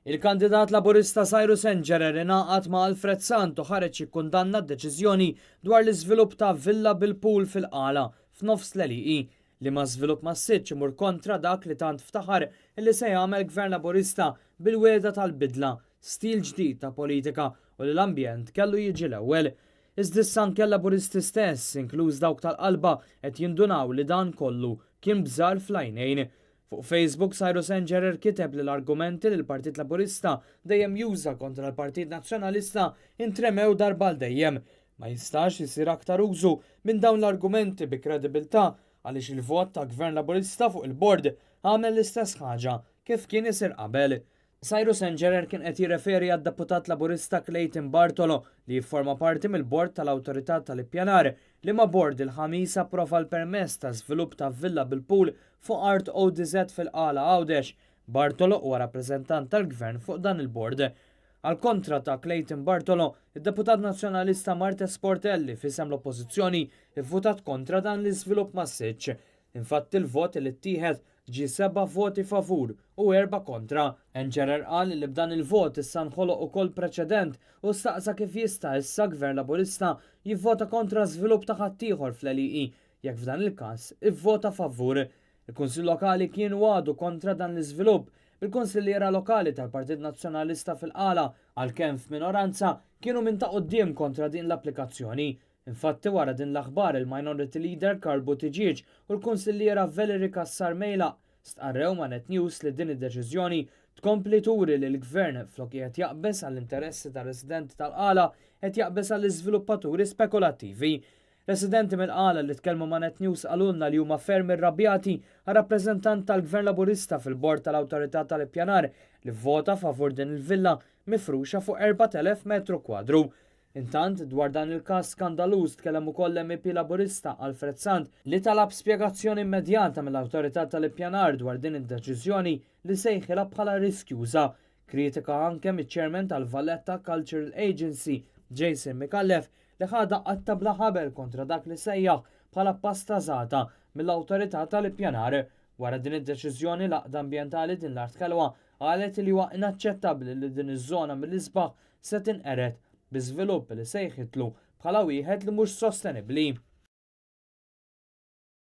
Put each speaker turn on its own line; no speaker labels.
Il-kandidat laburista Cyrus Engerer ingħaqad ma' Alfred Santo ħareġ jikkundanna d-deċiżjoni dwar l-iżvilupp ta' villa bil-pool fil-qala f'nofs l-Eliqi li ma' żvilupp massiċ imur kontra dak li tant ftaħar illi se jagħmel gvern laburista bil-wiegħda tal-bidla, stil ġdid ta' politika u li l-ambjent kellu jiġi l-ewwel. Iżda anke laburisti stess, inkluż dawk tal-qalba, qed jindunaw li dan kollu kien bżar fl-għajnejn. Fuq Facebook, Cyrus Engerer kiteb li l-argumenti li l-Partit Laburista dejjem juża kontra l-Partit Nazzjonalista intremew darba l dejjem. Ma jistax jisir aktar użu minn dawn l-argumenti bi kredibilità għaliex il-vot ta' Gvern Laburista fuq il-bord għamel l-istess ħaġa kif kien isir qabel. Cyrus Engerer kien qed jirreferi għad-deputat laburista Clayton Bartolo li jifforma parti mill-bord tal-Awtorità tal-Ippjanar li ma' bord il-ħamis approva l-permess ta' żvilupp ta' villa bil-pool fuq Art ODZ fil-qala Għawdex. Bartolo huwa rappreżentant tal-Gvern fuq dan il-bord. Għal kontra ta' Clayton Bartolo, id-deputat nazzjonalista Marta Sportelli fisem l-Oppożizzjoni ivvutat kontra dan l-iżvilupp massiċ. Infatti il-vot li ttieħed ġi 7 voti favur u 4 kontra. Engerer qal li b'dan il-vot issa nħoloq ukoll preċedent u staqsa kif jista' issa Gvern Laburista jivvota kontra żvilupp ta' ħaddieħor fl-Eliqi jekk f'dan il-każ ivvota favur. Il-Kunsill Lokali kien għadu kontra dan l-iżvilupp bil-Konsilliera Lokali tal-Partit Nazzjonalista fil-qala għalkemm f'minoranza kienu minn ta' quddiem kontra din l-applikazzjoni. Infatti wara din l-aħbar il-Minority Leader Karl Buttigieg u l-Kunsilliera Valerie Kassar-Mejla stqarrew ma' Net News li din id-deċiżjoni tkompli turi li l-Gvern flok qed jaqbes għall-interessi tar-residenti tal-qala qed jaqbes għall-iżviluppaturi spekulattivi. Residenti mill-qala li tkellmu ma' Net News qalulna li huma ferm irrabjati għal rappreżentant tal-Gvern Laburista fil-bord tal-Awtorità tal-Ippjanar li vvota favur din il-villa mifruxa fuq 4,000 metru kwadru. Intant, dwar dan il-każ skandaluż tkellem ukoll MP Laburista Alfred Sant li talab spjegazzjoni immedjata mill-Awtorità tal-Ippjanar dwar din id-deċiżjoni li sejħilha bħala riskjuża. Kritika anke miċ-Chairman tal-Valletta Cultural Agency, Jason Mikallef, li ħada qatta bla ħabel kontra dak li sejjaħ bħala pastażata mill-Awtorità tal-Ippjanar. Wara din id-deċiżjoni l-Aqda Ambjentali din l-Art Kelwa qalet li huwa inaċċettabbli li din iż-żona mill-isbaħ se tinqered bi żvilupp li sejħitlu bħala wieħed li mhux sostenibbli.